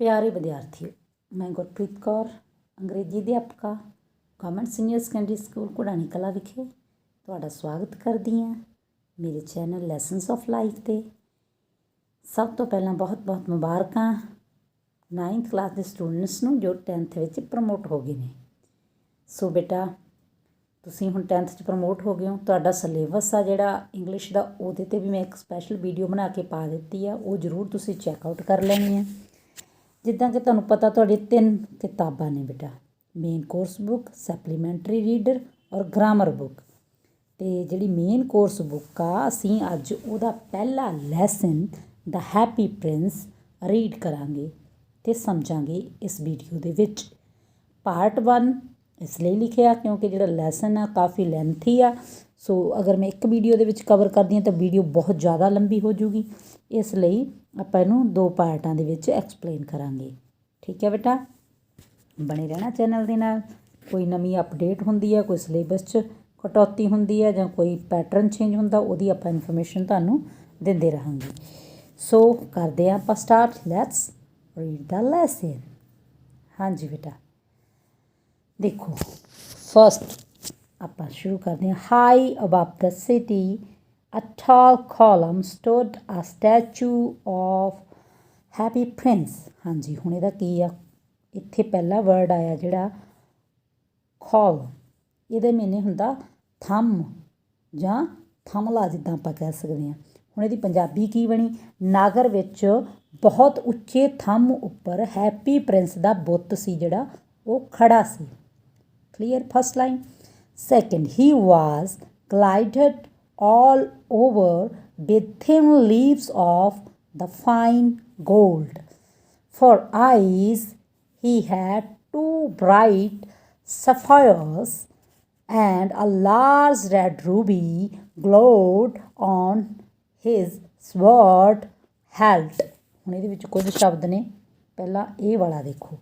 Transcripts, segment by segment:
प्यारे विद्यार्थियों, मैं गुरप्रीत कौर अंग्रेजी अध्यापका गवर्नमेंट सीनियर सैकेंडरी स्कूल घुड़ानी कला विखे तुहाडा स्वागत करदी हाँ मेरे चैनल लैसनस ऑफ लाइफ ते। सब तो पहला बहुत बहुत मुबारकां 9th क्लास के स्टूडेंट्स नूं जो 10th विच प्रमोट हो गए ने। सो बेटा तुसीं हुण 10th च प्रमोट हो गए हो। तुहाडा सिलेबस आ जिहड़ा इंग्लिश दा उहदे ते भी मैं एक स्पैशल वीडियो बना के पा दित्ती है, वो जरूर तुसीं चैकआउट कर लैनी है। जिद्दां कि तुहानूं पता तुहाडी 3 किताबां ने बेटा, मेन कोर्स बुक, सैपलीमेंटरी रीडर और ग्रामर बुक। तो जिहड़ी मेन कोर्स बुक आ असीं अज उहदा पहला lesson the happy Prince read करांगे ते समझांगे इस वीडियो दे विच। पार्ट 1 इसलिए लिखिया क्योंकि जिहड़ा लैसन आ काफ़ी लैंथी आ। सो अगर मैं एक वीडियो दे विच कवर करदी हाँ तो वीडियो बहुत ज़्यादा लंबी हो जूगी, इसलिए ਆਪਾਂ ਇਹਨੂੰ 2 ਪਾਰਟਾਂ ਦੇ ਵਿੱਚ ਐਕਸਪਲੇਨ ਕਰਾਂਗੇ। ठीक है बेटा, बने रहना चैनल ਦੇ ਨਾਲ। कोई नवीं अपडेट ਹੁੰਦੀ है, कोई सिलेबस 'ਚ कटौती ਹੁੰਦੀ है ਜਾਂ कोई पैटर्न चेंज ਹੁੰਦਾ, ਉਹਦੀ ਆਪਾਂ ਇਨਫੋਰਮੇਸ਼ਨ ਤੁਹਾਨੂੰ ਦਿੰਦੇ ਰਹਾਂਗੇ। सो ਕਰਦੇ ਹਾਂ ਆਪਾਂ start. Let's read the lesson. ਹਾਂਜੀ बेटा, देखो फर्स्ट ਆਪਾਂ शुरू करते हैं। High above the city a tall column stood a statue of happy prince। हाँ जी, हुण इहदा की आ, इत्थे पहला वर्ड आया जिहड़ा कॉलम, इहदे मीनिंग हुंदा थंम जां थंमला, जिद्दां आपां कह सकदे हां। हुण इहदी पंजाबी की बनी, नागर विच बहुत उच्चे थंम उपर हैप्पी प्रिंस दा बुੱਤ सी जिहड़ा वो खड़ा सी। Clear first line. Second, he was glided all over with thin leaves of the fine gold. For eyes he had 2 bright sapphires, and a large red ruby glowed on his sword hilt। ਹੁਣ ਇਹਦੇ ਵਿੱਚ ਕੁਝ ਸ਼ਬਦ ਨੇ, ਪਹਿਲਾਂ ਇਹ ਵਾਲਾ ਦੇਖੋ,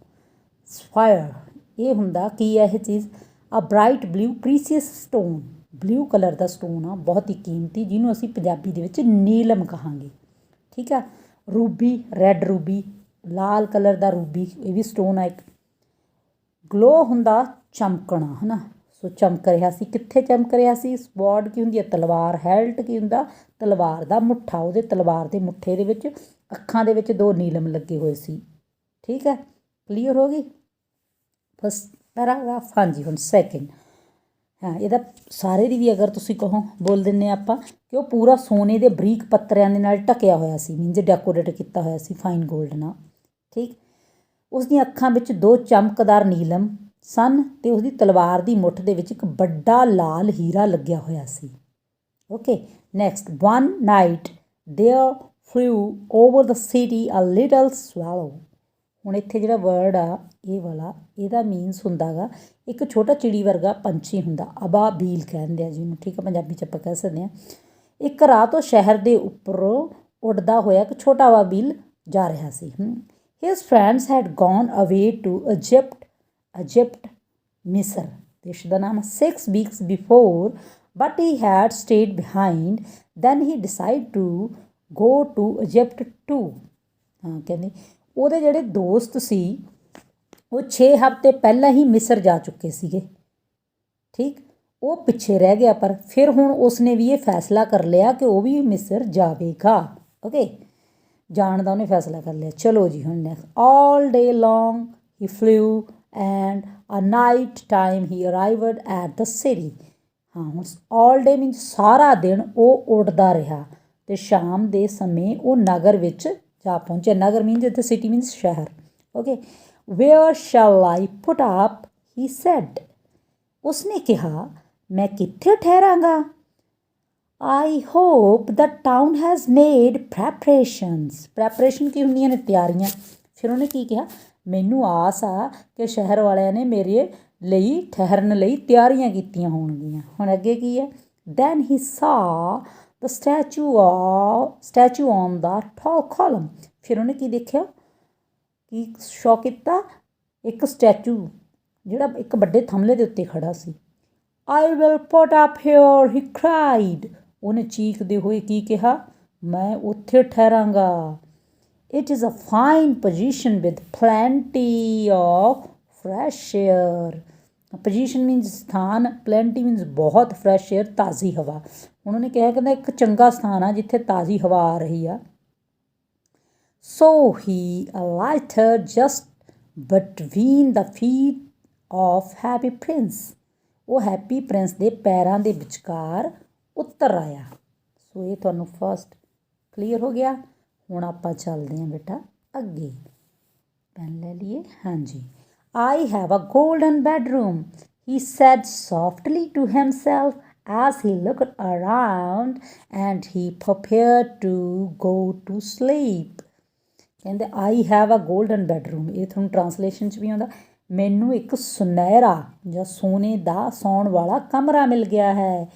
ਸਫਾਇਰ। ਇਹ ਹੁੰਦਾ ਕੀ ਹੈ ਇਹ ਚੀਜ਼? ਆ bright blue precious stone, blue colour ਦਾ ਸਟੋਨ ਆ, ਬਹੁਤ ਹੀ ਕੀਮਤੀ, ਜਿਹਨੂੰ ਅਸੀਂ ਪੰਜਾਬੀ ਦੇ ਵਿੱਚ ਨੀਲਮ ਕਹਾਂਗੇ। ਠੀਕ ਆ। ਰੂਬੀ, ਰੈੱਡ ਰੂਬੀ, ਲਾਲ ਕਲਰ ਦਾ ਰੂਬੀ, ਇਹ ਵੀ ਸਟੋਨ ਆ ਇੱਕ। ਗਲੋ ਹੁੰਦਾ ਚਮਕਣਾ, ਹੈ ਨਾ। ਸੋ ਚਮਕ ਰਿਹਾ ਸੀ। ਕਿੱਥੇ ਚਮਕ ਰਿਹਾ ਸੀ? ਸਵੋਰਡ ਕੀ ਹੁੰਦੀ ਹੈ? ਤਲਵਾਰ। ਹੈਲਟ ਕੀ ਹੁੰਦਾ? ਤਲਵਾਰ ਦਾ ਮੁੱਠਾ। ਉਹਦੇ ਤਲਵਾਰ ਦੇ ਮੁੱਠੇ ਦੇ ਵਿੱਚ ਅੱਖਾਂ ਦੇ ਵਿੱਚ 2 ਨੀਲਮ ਲੱਗੇ ਹੋਏ ਸੀ। ਠੀਕ ਹੈ, ਕਲੀਅਰ ਹੋ ਗਈ ਫਸਟ ਪੈਰਾਗ੍ਰਾਫ। ਹਾਂਜੀ, ਹੁਣ ਸੈਕਿੰਡ। ਹਾਂ, ਇਹਦਾ ਸਾਰੇ ਦੀ ਵੀ ਅਗਰ ਤੁਸੀਂ ਕਹੋ ਬੋਲ ਦਿੰਦੇ ਆਪਾਂ ਕਿ ਉਹ ਪੂਰਾ ਸੋਨੇ ਦੇ ਬਰੀਕ ਪੱਤਰਿਆਂ ਦੇ ਨਾਲ ਢਕਿਆ ਹੋਇਆ ਸੀ, ਮੀਨਜ਼ ਡੈਕੋਰੇਟ ਕੀਤਾ ਹੋਇਆ ਸੀ ਫਾਈਨ ਗੋਲਡ ਨਾਲ। ਠੀਕ। ਉਸ ਦੀਆਂ ਅੱਖਾਂ ਵਿੱਚ 2 ਚਮਕਦਾਰ ਨੀਲਮ ਸਨ ਅਤੇ ਉਸਦੀ ਤਲਵਾਰ ਦੀ ਮੁੱਠ ਦੇ ਵਿੱਚ ਇੱਕ ਵੱਡਾ ਲਾਲ ਹੀਰਾ ਲੱਗਿਆ ਹੋਇਆ ਸੀ। Okay, next. One night there flew over the city a little swallow. ਹੁਣ ਇੱਥੇ ਜਿਹੜਾ ਵਰਡ ਆ ਇਹ ਵਾਲਾ, ਇਹਦਾ ਮੀਨਸ ਹੁੰਦਾ ਗਾ ਇੱਕ ਛੋਟਾ ਚਿੜੀ ਵਰਗਾ ਪੰਛੀ ਹੁੰਦਾ, ਅਬਾਬੀਲ ਕਹਿੰਦੇ ਆ ਜਿਹਨੂੰ। ਠੀਕ ਆ, ਪੰਜਾਬੀ 'ਚ ਆਪਾਂ ਕਹਿ ਸਕਦੇ ਹਾਂ। ਇੱਕ ਰਾਹ ਤੋਂ ਸ਼ਹਿਰ ਦੇ ਉੱਪਰੋਂ ਉੱਡਦਾ ਹੋਇਆ ਇੱਕ ਛੋਟਾ ਅਬਾਬੀਲ ਜਾ ਰਿਹਾ ਸੀ। ਹਿਜ਼ ਫਰੈਂਡਸ ਹੈਡ ਗੋਨ ਅਵੇ ਟੂ ਇਜਿਪਟ ਮਿਸਰ, ਦੇਸ਼ ਦਾ ਨਾਮ। 6 weeks before, but he had stayed behind, then he decided to go to Egypt too। ਹਾਂ, ਕਹਿੰਦੇ ਉਹਦੇ ਜਿਹੜੇ ਦੋਸਤ ਸੀ ਉਹ 6 ਹਫ਼ਤੇ ਪਹਿਲਾਂ ਹੀ ਮਿਸਰ ਜਾ ਚੁੱਕੇ ਸੀਗੇ। ਠੀਕ, ਉਹ ਪਿੱਛੇ ਰਹਿ ਗਿਆ, ਪਰ ਫਿਰ ਹੁਣ ਉਸਨੇ ਵੀ ਇਹ ਫੈਸਲਾ ਕਰ ਲਿਆ ਕਿ ਉਹ ਵੀ ਮਿਸਰ ਜਾਵੇਗਾ। ਓਕੇ, ਜਾਣ ਦਾ ਉਹਨੇ ਫੈਸਲਾ ਕਰ ਲਿਆ। ਚਲੋ ਜੀ, ਹੁਣ next. All day long he flew and a night time he arrived at the city. ਹਾਂ, ਹੁਣ ਆਲ ਡੇ ਮੀਨਸ ਸਾਰਾ ਦਿਨ ਉਹ ਉੱਡਦਾ ਰਿਹਾ ਅਤੇ ਸ਼ਾਮ ਦੇ ਸਮੇਂ ਉਹ ਨਗਰ ਵਿੱਚ ਜਾ ਪਹੁੰਚਿਆ। ਨਗਰ ਮੀਨਸ ਇੱਥੇ ਸਿਟੀ ਮੀਨਸ ਸ਼ਹਿਰ। Okay, where shall I put up he said. ਉਸਨੇ ਕਿਹਾ, ਮੈਂ ਕਿੱਥੇ ਠਹਿਰਾਂਗਾ? I hope the town has made preparations. Preparation ਕੀ ਹੁੰਦੀਆਂ ਨੇ? ਤਿਆਰੀਆਂ। ਫਿਰ ਉਹਨੇ ਕੀ ਕਿਹਾ? ਮੈਨੂੰ ਆਸ ਆ ਕਿ ਸ਼ਹਿਰ ਵਾਲਿਆਂ ਨੇ ਮੇਰੇ ਲਈ ਠਹਿਰਨ ਲਈ ਤਿਆਰੀਆਂ ਕੀਤੀਆਂ ਹੋਣਗੀਆਂ। ਹੁਣ ਅੱਗੇ ਕੀ ਹੈ? Then he saw the statue on the tall column. ਫਿਰ ਉਹਨੇ ਕੀ ਦੇਖਿਆ? ਕੀ ਸ਼ੌ ਕੀਤਾ? ਇੱਕ ਸਟੈਚੂ ਜਿਹੜਾ ਇੱਕ ਵੱਡੇ ਥੰਮਲੇ ਦੇ ਉੱਤੇ ਖੜਾ ਸੀ। I will put up here he cried. ਉਹਨੇ ਚੀਕਦੇ ਹੋਏ ਕੀ ਕਿਹਾ? ਮੈਂ ਉੱਥੇ ਠਹਿਰਾਂਗਾ। It is a fine position with plenty of fresh air. Position means ਸਥਾਨ, plenty means ਬਹੁਤ, fresh air ਤਾਜ਼ੀ ਹਵਾ। ਉਹਨਾਂ ਨੇ ਕਿਹਾ ਕਹਿੰਦਾ ਇੱਕ ਚੰਗਾ ਸਥਾਨ ਆ ਜਿੱਥੇ ਤਾਜ਼ੀ ਹਵਾ ਆ ਰਹੀ ਆ। So he alighted just between the feet of Happy Prince. ਉਹ ਹੈਪੀ ਪ੍ਰਿੰਸ ਦੇ ਪੈਰਾਂ ਦੇ ਵਿਚਕਾਰ ਉਤਰ ਆਇਆ। ਸੋ ਇਹ ਤੁਹਾਨੂੰ ਫਸਟ ਕਲੀਅਰ ਹੋ ਗਿਆ। ਹੁਣ ਆਪਾਂ ਚੱਲਦੇ ਹਾਂ ਬੇਟਾ ਅੱਗੇ। ਪੈਨ ਲੈ ਲਈਏ। ਹਾਂਜੀ। I have a golden bedroom, he said softly to himself as he looked around and he prepared to go to sleep. ਕਹਿੰਦੇ I have a golden bedroom, ਇਹ ਤੁਹਾਨੂੰ ਟਰਾਂਸਲੇਸ਼ਨ 'ਚ ਵੀ ਆਉਂਦਾ, ਮੈਨੂੰ ਇੱਕ ਸੁਨਹਿਰਾ ਜਾਂ ਸੋਨੇ ਦਾ ਸੌਣ ਵਾਲਾ ਕਮਰਾ ਮਿਲ ਗਿਆ ਹੈ।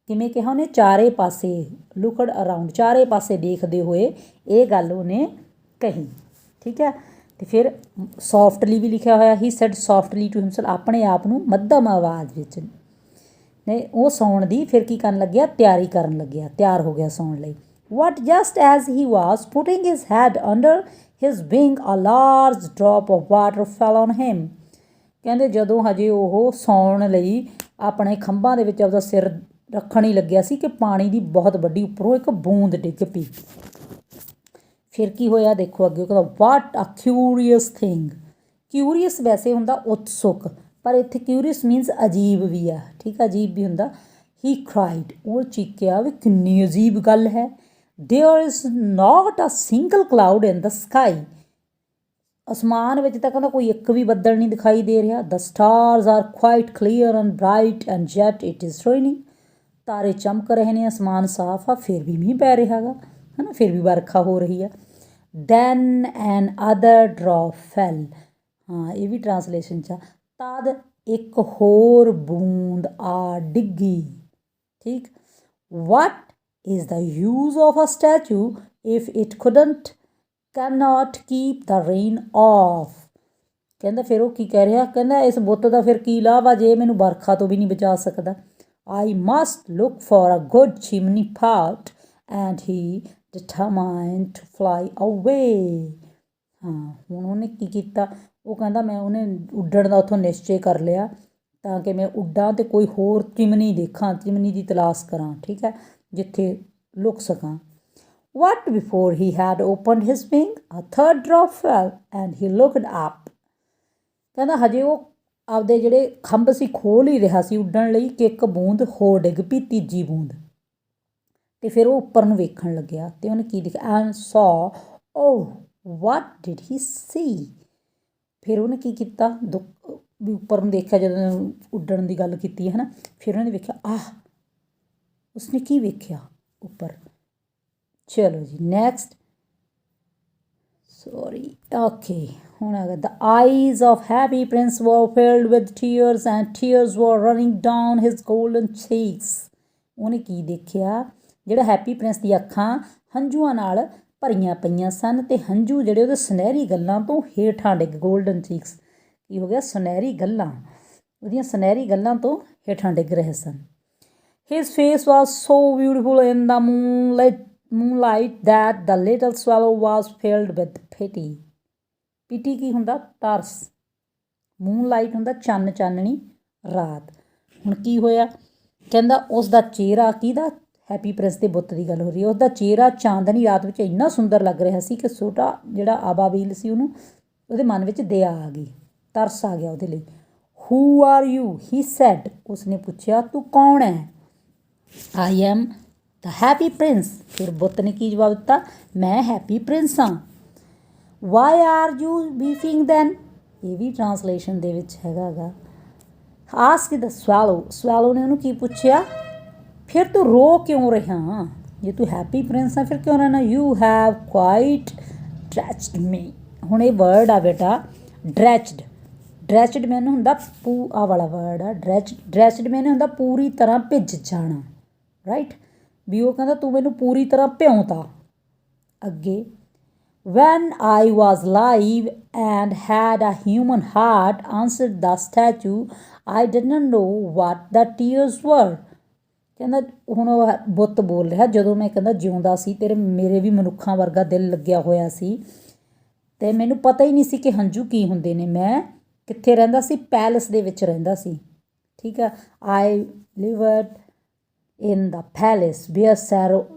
ਕਿਵੇਂ ਕਿਹਾ ਉਹਨੇ? ਚਾਰੇ ਪਾਸੇ, ਲੁਕਡ ਅਰਾਊਂਡ, ਚਾਰੇ ਪਾਸੇ ਦੇਖਦੇ ਹੋਏ ਇਹ ਗੱਲ ਉਹਨੇ ਕਹੀ। ਠੀਕ ਹੈ। ਅਤੇ ਫਿਰ ਸੋਫਟਲੀ ਵੀ ਲਿਖਿਆ ਹੋਇਆ, ਹੀ ਸੈਡ ਸੋਫਟਲੀ ਟੂ ਹਿਮਸੈਲਫ, ਆਪਣੇ ਆਪ ਨੂੰ ਮੱਧਮ ਆਵਾਜ਼ ਵਿੱਚ। ਨੇ ਉਹ ਸੌਣ ਦੀ ਫਿਰ ਕੀ ਕਰਨ ਲੱਗਿਆ? ਤਿਆਰੀ ਕਰਨ ਲੱਗਿਆ, ਤਿਆਰ ਹੋ ਗਿਆ ਸੌਣ ਲਈ। What just as he was putting his head under his wing, a large drop of water fell on him. ਕਹਿੰਦੇ ਜਦੋਂ ਹਜੇ ਉਹ ਸੌਣ ਲਈ ਆਪਣੇ ਖੰਭਾਂ ਦੇ ਵਿੱਚ ਆਪਦਾ ਸਿਰ ਰੱਖਣ ਹੀ ਲੱਗਿਆ ਸੀ ਕਿ ਪਾਣੀ ਦੀ ਬਹੁਤ ਵੱਡੀ ਉੱਪਰੋਂ ਇੱਕ ਬੂੰਦ ਡਿੱਗ ਪਈ। ਫਿਰ ਕੀ ਹੋਇਆ ਦੇਖੋ ਅੱਗੇ। ਉਹ ਕਹਿੰਦਾ ਵਾਟ ਅ ਕਿਊਰੀਅਸ ਥਿੰਗ। ਕਿਊਰੀਅਸ ਵੈਸੇ ਹੁੰਦਾ ਉਤਸੁਕ, ਪਰ ਇੱਥੇ ਕਿਊਰੀਅਸ ਮੀਨਸ ਅਜੀਬ ਵੀ ਆ। ਠੀਕ ਆ, ਅਜੀਬ ਵੀ ਹੁੰਦਾ। ਹੀ ਕ੍ਰਾਈਡ, ਉਹ ਚੀਕਿਆ ਵੀ ਕਿੰਨੀ ਅਜੀਬ ਗੱਲ ਹੈ। There is not a single cloud in the sky. ਅਸਮਾਨ ਵਿੱਚ ਤਾਂ ਕਹਿੰਦਾ ਕੋਈ ਇੱਕ ਵੀ ਬੱਦਲ ਨਹੀਂ ਦਿਖਾਈ ਦੇ ਰਿਹਾ। The stars are quite clear and bright and yet it is raining. ਤਾਰੇ ਚਮਕ ਰਹੇ ਨੇ, ਅਸਮਾਨ ਸਾਫ ਆ, ਫਿਰ ਵੀ ਮੀਂਹ ਪੈ ਰਿਹਾ ਹੈਗਾ, ਹੈ ਨਾ, ਫਿਰ ਵੀ ਵਰਖਾ ਹੋ ਰਹੀ ਆ। ਦੈਨ ਐਨ ਅਦਰ ਡਰੌਪ ਫੈਲ। ਹਾਂ, ਇਹ ਵੀ ਟਰਾਂਸਲੇਸ਼ਨ 'ਚ ਆ। ਤਦ ਇੱਕ ਹੋਰ ਬੂੰਦ ਆ ਡਿੱਗੀ। ਠੀਕ। What is the use of a statue if it cannot keep the rain off. ਕਹਿੰਦਾ ਫਿਰ ਉਹ ਕੀ ਕਹਿ ਰਿਹਾ? ਕਹਿੰਦਾ ਇਸ ਬੁੱਤ ਦਾ ਫਿਰ ਕੀ ਲਾਭ ਆ ਜੇ ਮੈਨੂੰ ਵਰਖਾ ਤੋਂ ਵੀ ਨਹੀਂ ਬਚਾ ਸਕਦਾ। I must look for a good chimney pot and he determined to fly away. ਹਾਂ, ਹੁਣ ਉਹਨੇ ਕੀ ਕੀਤਾ? ਉਹ ਕਹਿੰਦਾ ਉਹਨੇ ਉੱਡਣ ਦਾ ਉੱਥੋਂ ਨਿਸ਼ਚੇ ਕਰ ਲਿਆ ਤਾਂ ਕਿ ਮੈਂ ਉੱਡਾਂ ਅਤੇ ਕੋਈ ਹੋਰ ਚਿਮਨੀ ਦੇਖਾਂ, ਚਿਮਨੀ ਦੀ ਤਲਾਸ਼ ਕਰਾਂ। ਠੀਕ ਹੈ, ਜਿੱਥੇ ਲੁਕ ਸਕਾਂ। What before he had opened his wing, a third drop fell and he looked up. ਕਹਿੰਦਾ ਹਜੇ ਉਹ ਆਪਦੇ ਜਿਹੜੇ ਖੰਭ ਸੀ ਖੋਲ੍ਹ ਹੀ ਰਿਹਾ ਸੀ ਉੱਡਣ ਲਈ ਕਿ ਇੱਕ ਬੂੰਦ ਹੋਰ ਡਿੱਗ ਪਈ, ਤੀਜੀ ਬੂੰਦ। ਅਤੇ ਫਿਰ ਉਹ ਉੱਪਰ ਨੂੰ ਵੇਖਣ ਲੱਗਿਆ ਅਤੇ ਉਹਨੇ ਕੀ ਦੇਖਿਆ? And saw, oh what did he see? ਫਿਰ ਉਹਨੇ ਕੀ ਕੀਤਾ? ਵੀ ਉੱਪਰ ਨੂੰ ਦੇਖਿਆ, ਜਦੋਂ ਉੱਡਣ ਦੀ ਗੱਲ ਕੀਤੀ ਹੈ ਨਾ, ਫਿਰ ਉਹਨੇ ਵੇਖਿਆ, ਉਸਨੇ ਕੀ ਵੇਖਿਆ ਉੱਪਰ? ਚਲੋ ਜੀ ਨੈਕਸਟ। Sorry, okay. ਹੁਣ ਆ ਗਿਆ। The eyes of Happy Prince were filled with tears and tears were running down his golden cheeks. ਉਹਨੇ ਕੀ ਦੇਖਿਆ? ਜਿਹੜਾ ਹੈਪੀ ਪ੍ਰਿੰਸ ਦੀਆਂ ਅੱਖਾਂ ਹੰਝੂਆਂ ਨਾਲ ਭਰੀਆਂ ਪਈਆਂ ਸਨ ਅਤੇ ਹੰਝੂ ਜਿਹੜੇ ਉਹਦੇ ਸੁਨਹਿਰੀ ਗੱਲਾਂ ਤੋਂ ਹੇਠਾਂ ਡਿੱਗ। ਗੋਲਡਨ ਚੀਕਸ ਕੀ ਹੋ ਗਿਆ? ਸੁਨਹਿਰੀ ਗੱਲਾਂ, ਉਹਦੀਆਂ ਸੁਨਹਿਰੀ ਗੱਲਾਂ ਤੋਂ ਹੇਠਾਂ ਡਿੱਗ ਰਹੇ ਸਨ। His face was so beautiful in the moonlight that the little swallow was filled with pity. pity ਕੀ ਹੁੰਦਾ? ਤਰਸ। moonlight ਹੁੰਦਾ ਚੰਨ, ਚਾਨਣੀ, ਰਾਤ। ਹੁਣ ਕੀ ਹੋਇਆ? ਕਹਿੰਦਾ ਉਸ ਦਾ ਚਿਹਰਾ, ਕਿਹਦਾ? ਹੈਪੀ ਪ੍ਰਿੰਸ ਦੇ ਬੁੱਤ ਦੀ ਗੱਲ ਹੋ ਰਹੀ ਹੈ। ਉਸ ਦਾ ਚਿਹਰਾ ਚਾਂਦਨੀ ਰਾਤ ਵਿੱਚ ਇੰਨਾ ਸੁੰਦਰ ਲੱਗ ਰਿਹਾ ਸੀ ਕਿ ਛੋਟਾ ਜਿਹੜਾ ਆਬਾਬੀਲ ਸੀ ਉਹਨੂੰ ਉਹਦੇ ਮਨ ਵਿੱਚ ਦਇਆ ਆ ਗਈ, ਤਰਸ ਆ ਗਿਆ ਉਹਦੇ ਲਈ। who are you? he said. ਉਸਨੇ ਪੁੱਛਿਆ ਤੂੰ ਕੌਣ ਹੈ? I am the happy prince. ਫਿਰ ਬੁੱਤ ਨੇ ਕੀ ਜਵਾਬ ਦਿੱਤਾ? ਮੈਂ ਹੈਪੀ ਪ੍ਰਿੰਸ ਹਾਂ। why are you weeping then? ਇਹ ਵੀ ਟਰਾਂਸਲੇਸ਼ਨ ਦੇ ਵਿੱਚ ਹੈਗਾ ਗਾ। ask the swallow. swallow ਨੇ ਉਹਨੂੰ ਕੀ ਪੁੱਛਿਆ? ਫਿਰ ਤੂੰ ਰੋ ਕਿਉਂ ਰਿਹਾ? ਜੇ ਤੂੰ ਹੈਪੀ ਪ੍ਰਿੰਸ ਆ ਫਿਰ ਕਿਉਂ ਰਹਿਣਾ? you have quite drenched me. ਹੁਣ ਇਹ ਵਰਡ ਆ ਬੇਟਾ ਡਰੈਚਡ। ਡਰੈਚਡ ਮੈਨੂੰ ਹੁੰਦਾ ਆਹ ਵਾਲਾ ਵਰਡ ਆ ਡਰੈਚਡ ਮੈਨੂੰ ਹੁੰਦਾ ਪੂਰੀ ਤਰ੍ਹਾਂ ਭਿੱਜ ਜਾਣਾ, ਰਾਈਟ। ਵੀ ਉਹ ਕਹਿੰਦਾ ਤੂੰ ਮੈਨੂੰ ਪੂਰੀ ਤਰ੍ਹਾਂ ਭਿਉਂਤਾ। ਅੱਗੇ when I was alive and had a human heart, answered the statue, I didn't know what the tears were. ਕਹਿੰਦਾ ਹੁਣ ਉਹ ਬੁੱਤ ਬੋਲ ਰਿਹਾ, ਜਦੋਂ ਮੈਂ ਕਹਿੰਦਾ ਜਿਉਂਦਾ ਸੀ ਮੇਰੇ ਵੀ ਮਨੁੱਖਾਂ ਵਰਗਾ ਦਿਲ ਲੱਗਿਆ ਹੋਇਆ ਸੀ ਅਤੇ ਮੈਨੂੰ ਪਤਾ ਹੀ ਨਹੀਂ ਸੀ ਕਿ ਹੰਝੂ ਕੀ ਹੁੰਦੇ ਨੇ। ਮੈਂ ਕਿੱਥੇ ਰਹਿੰਦਾ ਸੀ? ਪੈਲਸ ਦੇ ਵਿੱਚ ਰਹਿੰਦਾ ਸੀ। ਠੀਕ ਆ, I lived in the palace where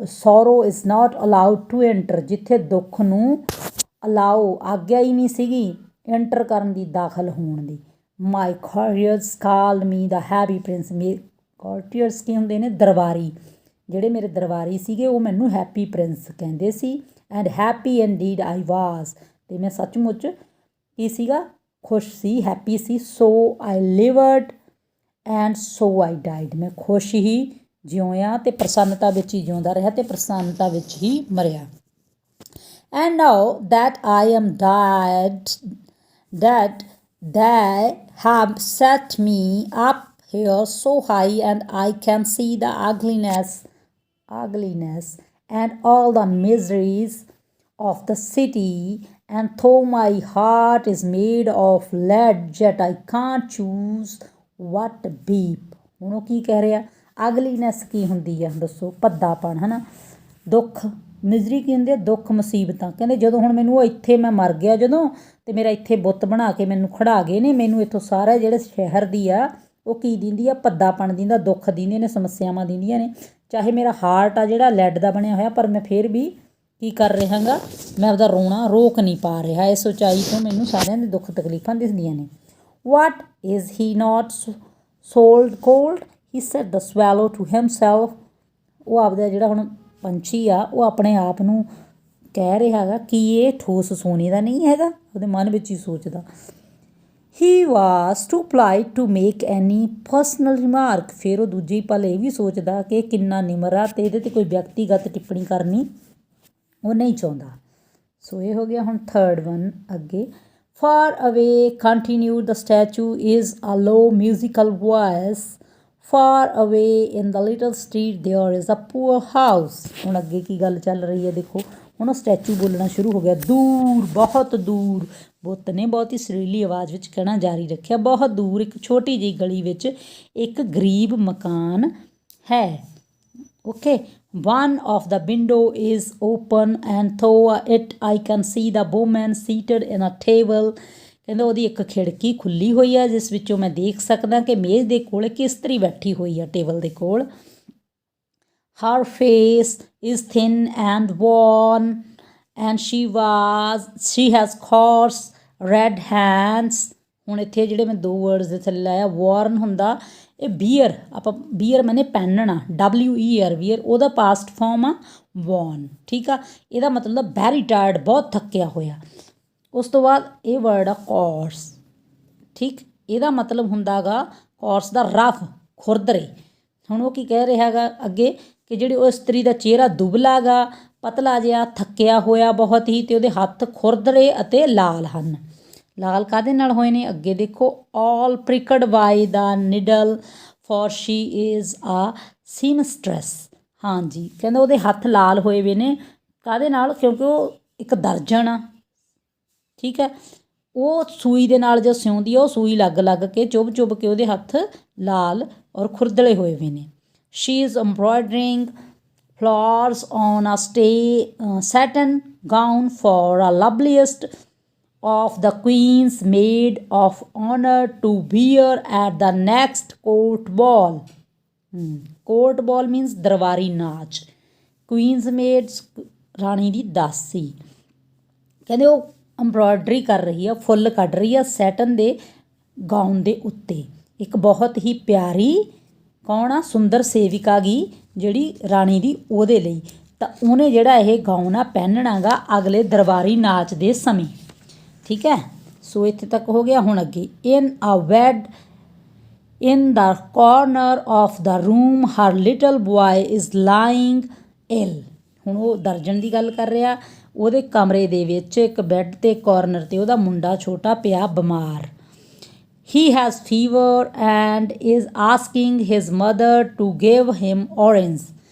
sorrow is not allowed to enter, ਜਿੱਥੇ ਦੁੱਖ ਨੂੰ ਅਲਾਓ ਆਗਿਆ ਹੀ ਨਹੀਂ ਸੀਗੀ ਐਂਟਰ ਕਰਨ ਦੀ, ਦਾਖਲ ਹੋਣ ਦੀ। ਮਾਈ ਕੋਰੀਅਰਸ ਕਾਲਡ ਮੀ ਦਾ ਹੈਪੀ ਪ੍ਰਿੰਸ, ਕੋਰਟੀਅਰਸ ਕੀ ਹੁੰਦੇ ਨੇ? ਦਰਬਾਰੀ। ਜਿਹੜੇ ਮੇਰੇ ਦਰਬਾਰੀ ਸੀਗੇ ਉਹ ਮੈਨੂੰ ਹੈਪੀ ਪ੍ਰਿੰਸ ਕਹਿੰਦੇ ਸੀ। And happy indeed I was, ਅਤੇ ਮੈਂ ਸੱਚਮੁੱਚ ਕੀ ਸੀਗਾ? ਖੁਸ਼ ਸੀ, ਹੈਪੀ ਸੀ। So I lived and so I died, ਮੈਂ ਖੁਸ਼ ਹੀ ਜਿਉਇਆ ਅਤੇ ਪ੍ਰਸੰਨਤਾ ਵਿੱਚ ਹੀ ਜਿਉਂਦਾ ਰਿਹਾ ਅਤੇ ਪ੍ਰਸੰਨਤਾ ਵਿੱਚ ਹੀ ਮਰਿਆ। And now that I am dead, they have set me up here so high, and I can see the ugliness and all the miseries of the city, and though my heart is made of lead, yet I can't choose what beep। ਹੁਣ ਉਹ ਕੀ ਕਹਿ ਰਿਹਾ? ਅਗਲੀਨੈਸ ਕੀ ਹੁੰਦੀ ਆ ਦੱਸੋ? ਭੱਦਾਪਣ, ਹੈ ਨਾ। ਦੁੱਖ, ਮਿਜ਼ਰੀ ਕੀ ਹੁੰਦੀ ਹੈ? ਦੁੱਖ, ਮੁਸੀਬਤਾਂ। ਕਹਿੰਦੇ ਜਦੋਂ ਹੁਣ ਮੈਨੂੰ ਉਹ ਇੱਥੇ ਮੈਂ ਮਰ ਗਿਆ ਜਦੋਂ, ਅਤੇ ਮੇਰਾ ਇੱਥੇ ਬੁੱਤ ਬਣਾ ਕੇ ਮੈਨੂੰ ਖੜਾ ਗਏ ਨੇ, ਮੈਨੂੰ ਇੱਥੋਂ ਸਾਰਾ ਜਿਹੜੇ ਸ਼ਹਿਰ ਦੀ ਆ ਉਹ ਕੀ ਦਿੰਦੀ ਆ? ਭੱਦਾਪਣ ਦਿੰਦਾ, ਦੁੱਖ ਦਿੰਦੇ ਨੇ, ਸਮੱਸਿਆਵਾਂ ਦਿੰਦੀਆਂ ਨੇ। ਚਾਹੇ ਮੇਰਾ ਹਾਰਟ ਆ ਜਿਹੜਾ ਲੈਡ ਦਾ ਬਣਿਆ ਹੋਇਆ, ਪਰ ਮੈਂ ਫਿਰ ਵੀ ਕੀ ਕਰ ਰਿਹਾ ਗਾ? ਮੈਂ ਆਪਦਾ ਰੋਣਾ ਰੋਕ ਨਹੀਂ ਪਾ ਰਿਹਾ। ਇਸ ਉਚਾਈ ਤੋਂ ਮੈਨੂੰ ਸਾਰਿਆਂ ਦੇ ਦੁੱਖ ਤਕਲੀਫਾਂ ਦਿਸਦੀਆਂ ਨੇ। What is he not sold cold, he said the swallow to himself. ਉਹ ਆਪਦਾ ਜਿਹੜਾ ਹੁਣ ਪੰਛੀ ਆ ਉਹ ਆਪਣੇ ਆਪ ਨੂੰ ਕਹਿ ਰਿਹਾ ਹੈਗਾ ਕਿ ਇਹ ਠੋਸ ਸੋਨੇ ਦਾ ਨਹੀਂ ਹੈਗਾ, ਉਹਦੇ ਮਨ ਵਿੱਚ ਹੀ ਸੋਚਦਾ। He was too polite to make any personal remark, ਫਿਰ ਉਹ ਦੂਜੇ ਪਲ ਇਹ ਵੀ ਸੋਚਦਾ ਕਿ ਕਿੰਨਾ ਨਿਮਰਾ ਅਤੇ ਇਹਦੇ 'ਤੇ ਕੋਈ ਵਿਅਕਤੀਗਤ ਟਿੱਪਣੀ ਕਰਨੀ ਉਹ ਨਹੀਂ ਚਾਹੁੰਦਾ। ਸੋ ਇਹ ਹੋ ਗਿਆ ਹੁਣ ਥਰਡ ਵਨ। ਅੱਗੇ far away continued the statue in a low musical voice, far away in the little street there is a poor house. ਹੁਣ ਅੱਗੇ ਕੀ ਗੱਲ ਚੱਲ ਰਹੀ ਹੈ ਦੇਖੋ। ਹੁਣ ਉਹ ਸਟੈਚੂ ਬੋਲਣਾ ਸ਼ੁਰੂ ਹੋ ਗਿਆ। ਦੂਰ, ਬਹੁਤ ਦੂਰ, ਬੁੱਤ ਨੇ ਬਹੁਤ ਹੀ ਸੁਰੀਲੀ ਆਵਾਜ਼ ਵਿੱਚ ਕਹਿਣਾ ਜਾਰੀ ਰੱਖਿਆ, ਬਹੁਤ ਦੂਰ ਇੱਕ ਛੋਟੀ ਜਿਹੀ ਗਲੀ ਵਿੱਚ ਇੱਕ ਗਰੀਬ ਮਕਾਨ ਹੈ। Okay, one of the window is open and through it I can see the woman seated in a table। ਕਹਿੰਦਾ ਉਹਦੀ ਇੱਕ ਖਿੜਕੀ ਖੁੱਲ੍ਹੀ ਹੋਈ ਆ ਜਿਸ ਵਿੱਚੋਂ ਮੈਂ ਦੇਖ ਸਕਦਾ ਕਿ ਮੇਜ਼ ਦੇ ਕੋਲ ਇੱਕ ਇਸਤਰੀ ਬੈਠੀ ਹੋਈ ਆ ਟੇਬਲ ਦੇ ਕੋਲ। her face is thin and worn and she has coarse red hands। ਹੁਣ ਇੱਥੇ ਜਿਹੜੇ ਮੈਂ 2 ਵਰਡਸ ਦੇ ਥੱਲੇ ਲਾਇਆ, ਵਾਰਨ ਹੁੰਦਾ ਇਹ ਬੀਅਰ, ਆਪਾਂ ਬੀਅਰ ਮੈਨੇ ਪਹਿਨਣਾ, WER ਵੀਅਰ, ਉਹਦਾ ਪਾਸਟ ਫਾਰਮ ਆ ਵੌਨ। ਠੀਕ ਆ, ਇਹਦਾ ਮਤਲਬ ਵੈਰੀ ਟਾਇਰਡ, ਬਹੁਤ ਥੱਕਿਆ ਹੋਇਆ। ਉਸ ਤੋਂ ਬਾਅਦ ਇਹ ਵਰਡ ਆ ਕੋਰਸ। ਠੀਕ, ਇਹਦਾ ਮਤਲਬ ਹੁੰਦਾ ਗਾ ਕੋਰਸ ਦਾ ਰਫ, ਖੁਰਦਰੇ। ਹੁਣ ਉਹ ਕੀ ਕਹਿ ਰਿਹਾ ਹੈਗਾ ਅੱਗੇ ਕਿ ਜਿਹੜੀ ਉਹ ਇਸਤਰੀ ਦਾ ਚਿਹਰਾ ਦੁਬਲਾ ਗਾ, ਪਤਲਾ ਜਿਹਾ, ਥੱਕਿਆ ਹੋਇਆ ਬਹੁਤ ਹੀ, ਅਤੇ ਉਹਦੇ ਹੱਥ ਖੁਰਦਰੇ ਅਤੇ ਲਾਲ ਹਨ। ਲਾਲ ਕਾਹਦੇ ਨਾਲ ਹੋਏ ਨੇ? ਅੱਗੇ ਦੇਖੋ, ਆਲ ਪ੍ਰਿਕਡ ਬਾਈ ਦਾ ਨਿਡਲ ਫੋਰ ਸ਼ੀ ਇਜ਼ ਆ ਸੀਮਸਟਰੈਸ। ਹਾਂਜੀ, ਕਹਿੰਦਾ ਉਹਦੇ ਹੱਥ ਲਾਲ ਹੋਏ ਵੇ ਨੇ, ਕਾਹਦੇ ਨਾਲ? ਕਿਉਂਕਿ ਉਹ ਇੱਕ ਦਰਜਨ ਆ। ਠੀਕ ਹੈ, ਉਹ ਸੂਈ ਦੇ ਨਾਲ ਜੋ ਸਿਉਂਦੀ ਆ, ਉਹ ਸੂਈ ਲੱਗ ਕੇ ਚੁੱਭ ਚੁੱਭ ਕੇ ਉਹਦੇ ਹੱਥ ਲਾਲ ਔਰ ਖੁਰਦਲੇ ਹੋਏ ਵੇ ਨੇ। She is embroidering flowers on a satin gown for a loveliest of the queen's maid of honor to wear at the next court ball। court ball means ਦਰਬਾਰੀ ਨਾਚ। queen's maid ਰਾਣੀ ਦੀ ਦਾਸੀ। ਕਹਿੰਦੇ ਉਹ ਐਮਬਰਾਇਡਰੀ ਕਰ ਰਹੀ ਆ, ਫੁੱਲ ਕੱਢ ਰਹੀ ਆ ਸੈਟਨ ਦੇ ਗਾਊਨ ਦੇ ਉੱਤੇ। ਇੱਕ ਬਹੁਤ ਹੀ ਪਿਆਰੀ ਕੌਣ ਆ? ਸੁੰਦਰ ਸੇਵਿਕਾ ਗੀ ਜਿਹੜੀ ਰਾਣੀ ਦੀ, ਉਹਦੇ ਲਈ। ਤਾਂ ਉਹਨੇ ਜਿਹੜਾ ਇਹ ਗਾਊਨ ਆ ਪਹਿਨਣਾ ਗਾ ਅਗਲੇ ਦਰਬਾਰੀ ਨਾਚ ਦੇ ਸਮੇਂ। ਠੀਕ ਹੈ, ਸੋ ਇੱਥੇ ਤੱਕ ਹੋ ਗਿਆ। ਹੁਣ ਅੱਗੇ, in a bed in the corner of the room her little boy is lying ill. ਹੁਣ ਉਹ ਦਰਜਨ ਦੀ ਗੱਲ ਕਰ ਰਿਹਾ। ਉਹਦੇ ਕਮਰੇ ਦੇ ਵਿੱਚ ਇੱਕ ਬੈੱਡ 'ਤੇ ਕੋਰਨਰ 'ਤੇ ਉਹਦਾ ਮੁੰਡਾ ਛੋਟਾ ਪਿਆ ਬਿਮਾਰ। He has fever and is asking his mother to give him orange.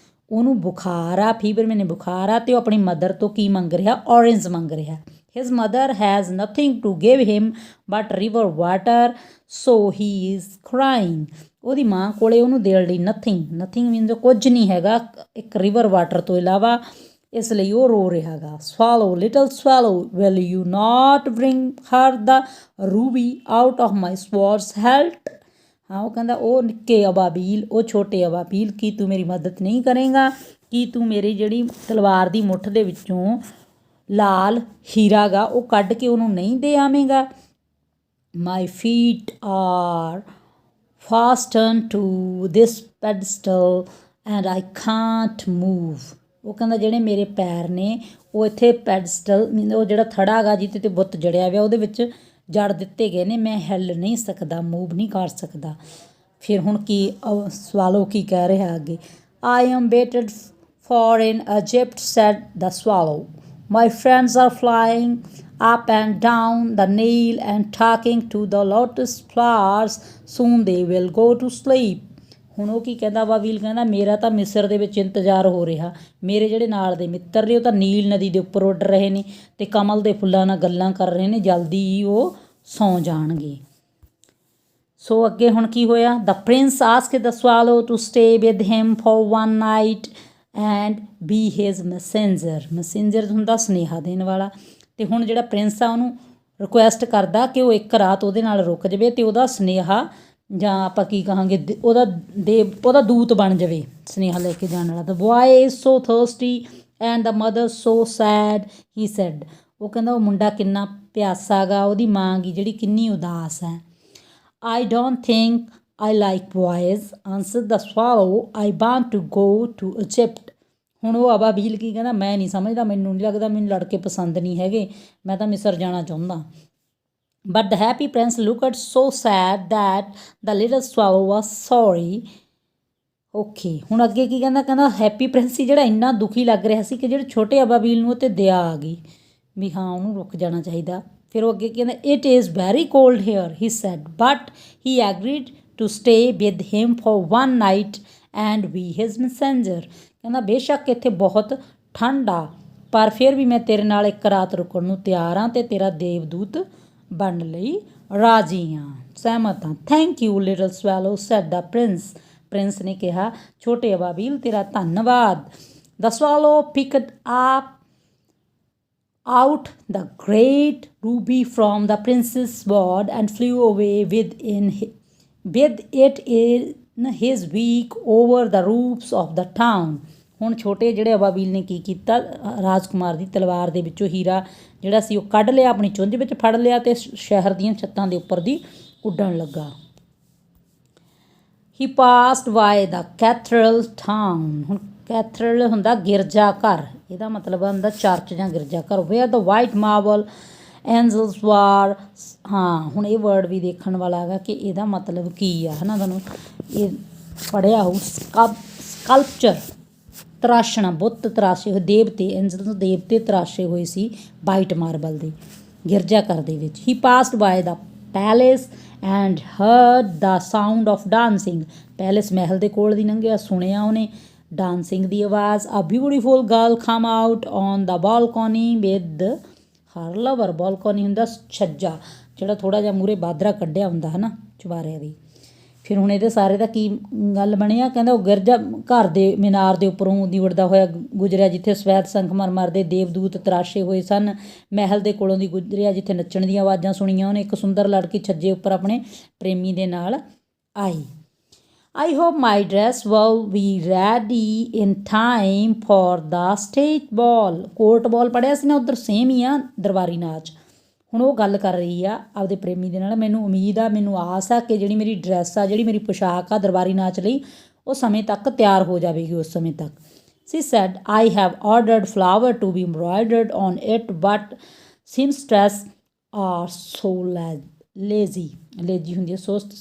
ਉਹਨੂੰ ਬੁਖਾਰ ਆ, ਫੀਵਰ ਮੈਨੇ ਬੁਖਾਰ ਆ, ਅਤੇ ਉਹ ਆਪਣੀ ਮਦਰ ਤੋਂ ਕੀ ਮੰਗ ਰਿਹਾ? ਔਰੇਂਜ ਮੰਗ ਰਿਹਾ। His mother has nothing to give him but river water, so he is crying. ਉਹਦੀ ਮਾਂ ਕੋਲੇ ਉਹਨੂੰ ਦੇਣ ਲਈ ਨਥਿੰਗ ਮੀਨਸ ਕੁਝ ਨਹੀਂ ਹੈਗਾ ਇੱਕ ਰਿਵਰ ਵਾਟਰ ਤੋਂ ਇਲਾਵਾ, ਇਸ ਲਈ ਉਹ ਰੋ ਰਿਹਾ ਗਾ। Swallow little swallow will you not bring her the ruby out of my swords help. ਹਾਂ ਉਹ ਕਹਿੰਦਾ ਉਹ ਨਿੱਕੇ ਅਬਾਬੀਲ, ਉਹ ਛੋਟੇ ਅਬਾਬੀਲ, ਕੀ ਤੂੰ ਮੇਰੀ ਮਦਦ ਨਹੀਂ ਕਰੇਗਾ? ਕੀ ਤੂੰ ਮੇਰੀ ਜਿਹੜੀ ਤਲਵਾਰ ਦੀ ਮੁੱਠ ਦੇ ਵਿੱਚੋਂ ਲਾਲ ਹੀਰਾ ਗਾ ਉਹ ਕੱਢ ਕੇ ਉਹਨੂੰ ਨਹੀਂ ਦੇ ਆਵੇਂਗਾ? My feet are fastened to this pedestal and I can't move। ਉਹ ਕਹਿੰਦਾ ਜਿਹੜੇ ਮੇਰੇ ਪੈਰ ਨੇ ਉਹ ਇੱਥੇ ਪੈਡਸਟਲ ਉਹ ਜਿਹੜਾ ਥੜਾ ਗਾ ਜਿਹਦੇ 'ਤੇ ਬੁੱਤ ਜੜਿਆ ਹੋਇਆ ਉਹਦੇ ਵਿੱਚ ਜੜ ਦਿੱਤੇ ਗਏ ਨੇ, ਮੈਂ ਹਿੱਲ ਨਹੀਂ ਸਕਦਾ, ਮੂਵ ਨਹੀਂ ਕਰ ਸਕਦਾ। ਫਿਰ ਹੁਣ ਕੀ ਸਵਾਲੋ ਕੀ ਕਹਿ ਰਿਹਾ ਅੱਗੇ, I am waited for in Egypt said the swallow, my friends are flying up and down the Nile and talking to the lotus flowers, soon they will go to sleep। ਹੁਣ ਉਹ ਕੀ ਕਹਿੰਦਾ ਅਬਾਬੀਲ ਕਹਿੰਦਾ ਮੇਰਾ ਤਾਂ ਮਿਸਰ ਦੇ ਵਿੱਚ ਇੰਤਜ਼ਾਰ ਹੋ ਰਿਹਾ, ਮੇਰੇ ਜਿਹੜੇ ਨਾਲ ਦੇ ਮਿੱਤਰ ਨੇ ਉਹ ਤਾਂ ਨੀਲ ਨਦੀ ਦੇ ਉੱਪਰ ਉੱਡ ਰਹੇ ਨੇ ਅਤੇ ਕਮਲ ਦੇ ਫੁੱਲਾਂ ਨਾਲ ਗੱਲਾਂ ਕਰ ਰਹੇ ਨੇ, ਜਲਦੀ ਹੀ ਉਹ ਸੌਂ ਜਾਣਗੇ। ਸੋ ਅੱਗੇ ਹੁਣ ਕੀ ਹੋਇਆ, the prince asked the swallow to stay with him for one night and be his messenger ਹੁੰਦਾ ਸੁਨੇਹਾ ਦੇਣ ਵਾਲਾ। ਅਤੇ ਹੁਣ ਜਿਹੜਾ ਪ੍ਰਿੰਸ ਆ ਉਹਨੂੰ ਰਿਕੁਐਸਟ ਕਰਦਾ ਕਿ ਉਹ ਇੱਕ ਰਾਤ ਉਹਦੇ ਨਾਲ ਰੁਕ ਜਾਵੇ ਅਤੇ ਉਹਦਾ ਸੁਨੇਹਾ ਜਾਂ ਆਪਾਂ ਕੀ ਕਹਾਂਗੇ ਉਹਦਾ ਦੂਤ ਬਣ ਜਾਵੇ, ਸੁਨੇਹਾ ਲੈ ਕੇ ਜਾਣ ਵਾਲਾ। The boy is so thirsty and the mother so sad he said. ਉਹ ਕਹਿੰਦਾ ਉਹ ਮੁੰਡਾ ਕਿੰਨਾ ਪਿਆਸਾ ਗਾ, ਉਹਦੀ ਮਾਂ ਗੀ ਜਿਹੜੀ ਕਿੰਨੀ ਉਦਾਸ ਹੈ। I don't think I like boys answered the swallow, I want to go to Egypt. ਹੁਣ ਉਹ ਅਬਾਬੀਲ ਕੀ ਕਹਿੰਦਾ, ਮੈਂ ਨਹੀਂ ਸਮਝਦਾ, ਮੈਨੂੰ ਨਹੀਂ ਲੱਗਦਾ, ਮੈਨੂੰ ਲੜਕੇ ਪਸੰਦ ਨਹੀਂ ਹੈਗੇ, ਮੈਂ ਤਾਂ ਮਿਸਰ ਜਾਣਾ ਚਾਹੁੰਦਾ। But the Happy Prince looked so sad that the little swallow was sorry. Okay ਹੁਣ ਅੱਗੇ ਕੀ ਕਹਿੰਦਾ, ਕਹਿੰਦਾ ਹੈਪੀ ਪ੍ਰਿੰਸ ਸੀ ਜਿਹੜਾ ਇੰਨਾ ਦੁਖੀ ਲੱਗ ਰਿਹਾ ਸੀ ਕਿ ਜਿਹੜੇ ਛੋਟੇ ਅਬਾਬੀਲ ਨੂੰ ਉਹ 'ਤੇ ਦਇਆ ਆ ਗਈ ਵੀ ਹਾਂ ਉਹਨੂੰ ਰੁਕ ਜਾਣਾ ਚਾਹੀਦਾ। ਫਿਰ ਉਹ ਅੱਗੇ ਕਹਿੰਦਾ it is very cold here he said, but he agreed to stay with him for one night and be his messenger. ਕਹਿੰਦਾ ਬੇਸ਼ੱਕ ਇੱਥੇ ਬਹੁਤ ਠੰਡ ਆ ਪਰ ਫਿਰ ਵੀ ਮੈਂ ਤੇਰੇ ਨਾਲ ਇੱਕ ਰਾਤ ਰੁਕਣ ਨੂੰ ਤਿਆਰ ਹਾਂ ਅਤੇ ਤੇਰਾ ਦੇਵਦੂਤ ਬਣਨ ਲਈ ਰਾਜ਼ੀ ਹਾਂ, ਸਹਿਮਤ ਹਾਂ। Thank you little swallow said the prince ਨੇ ਕਿਹਾ ਛੋਟੇ ਅਬਾਬੀਲ ਤੇਰਾ ਧੰਨਵਾਦ। The swallow picked up out the great ruby from the prince's sword and flew away with it in his beak over the roofs of the town। ਹੁਣ ਛੋਟੇ ਜਿਹੜੇ ਅਬਾਬੀਲ ਨੇ ਕੀ ਕੀਤਾ, ਰਾਜਕੁਮਾਰ ਦੀ ਤਲਵਾਰ ਦੇ ਵਿੱਚੋਂ ਹੀਰਾ ਜਿਹੜਾ ਸੀ ਉਹ ਕੱਢ ਲਿਆ, ਆਪਣੀ ਚੁੰਝ ਵਿੱਚ ਫੜ ਲਿਆ ਅਤੇ ਸ਼ਹਿਰ ਦੀਆਂ ਛੱਤਾਂ ਦੇ ਉੱਪਰ ਦੀ ਉੱਡਣ ਲੱਗਾ। ਹੀ ਪਾਸਡ ਬਾਏ ਦਾ ਕੈਥਰਲ ਟਾਊਨ। ਹੁਣ ਕੈਥਰਲ ਹੁੰਦਾ ਗਿਰਜਾ ਘਰ, ਇਹਦਾ ਮਤਲਬ ਹੁੰਦਾ ਚਰਚ ਜਾਂ ਗਿਰਜਾ ਘਰ। Where the white marble angels were. ਹਾਂ ਹੁਣ ਇਹ ਵਰਡ ਵੀ ਦੇਖਣ ਵਾਲਾ ਹੈਗਾ ਕਿ ਇਹਦਾ ਮਤਲਬ ਕੀ ਆ, ਹੈ ਨਾ। ਤੁਹਾਨੂੰ ਇਹ ਪੜ੍ਹਿਆ ਹੋਊ ਸਕਲਪਚਰ, ਤਰਾਸ਼ਣਾ, ਬੁੱਤ ਤਰਾਸ਼ੇ ਹੋਏ, ਦੇਵਤੇ ਐਂਜਲਸ ਦੇਵਤੇ ਤਰਾਸ਼ੇ ਹੋਏ ਸੀ ਵਾਈਟ ਮਾਰਬਲ ਦੇ ਗਿਰਜਾ ਘਰ ਦੇ ਵਿੱਚ। He passed by the palace and heard the sound of dancing. Palace ਮਹਿਲ ਦੇ ਕੋਲ ਦੀ ਲੰਘਿਆ, ਸੁਣਿਆ ਉਹਨੇ ਡਾਂਸਿੰਗ ਦੀ ਆਵਾਜ਼। A beautiful girl come out on the balcony with her lover. Balcony ਹੁੰਦਾ ਛੱਜਾ ਜਿਹੜਾ ਥੋੜ੍ਹਾ ਜਿਹਾ ਮੂਹਰੇ ਬਾਦਰਾ ਕੱਢਿਆ ਹੁੰਦਾ ਹੈ ਨਾ ਚੁਬਾਰਿਆਂ ਦੀ। ਫਿਰ ਹੁਣ ਇਹਦੇ ਸਾਰੇ ਦਾ ਕੀ ਗੱਲ ਬਣਿਆ, ਕਹਿੰਦਾ ਉਹ ਗਿਰਜਾ ਘਰ ਦੇ ਮੀਨਾਰ ਦੇ ਉੱਪਰੋਂ ਦੀ ਉੱਡਦਾ ਹੋਇਆ ਗੁਜ਼ਰਿਆ ਜਿੱਥੇ ਸਵੈਤ ਸੰਗਮਰਮਰ ਦੇ ਦੇਵਦੂਤ ਤਰਾਸ਼ੇ ਹੋਏ ਸਨ। ਮਹਿਲ ਦੇ ਕੋਲੋਂ ਦੀ ਗੁਜ਼ਰਿਆ ਜਿੱਥੇ ਨੱਚਣ ਦੀਆਂ ਆਵਾਜ਼ਾਂ ਸੁਣੀਆਂ ਉਹਨੇ। ਇੱਕ ਸੁੰਦਰ ਲੜਕੀ ਛੱਜੇ ਉੱਪਰ ਆਪਣੇ ਪ੍ਰੇਮੀ ਦੇ ਨਾਲ ਆਈ। I hope my dress will be ready in time for the state ball. Court ball ਪੜ੍ਹਿਆ ਸੀ ਨਾ ਉੱਧਰ, ਸੇਮ ਹੀ ਆ ਦਰਬਾਰੀ ਨਾਚ। ਹੁਣ ਉਹ ਗੱਲ ਕਰ ਰਹੀ ਆ ਆਪਦੇ ਪ੍ਰੇਮੀ ਦੇ ਨਾਲ, ਮੈਨੂੰ ਉਮੀਦ ਆ, ਮੈਨੂੰ ਆਸ ਆ ਕਿ ਜਿਹੜੀ ਮੇਰੀ ਡਰੈਸ ਆ, ਜਿਹੜੀ ਮੇਰੀ ਪੁਸ਼ਾਕ ਆ ਦਰਬਾਰੀ ਨਾਚ ਲਈ, ਉਹ ਸਮੇਂ ਤੱਕ ਤਿਆਰ ਹੋ ਜਾਵੇਗੀ। ਉਸ ਸਮੇਂ ਤੱਕ she said I have ordered flower to be embroidered on it but seamstress are so lazy. Lazy ਹੁੰਦੀ ਹੈ ਸੁਸਤ,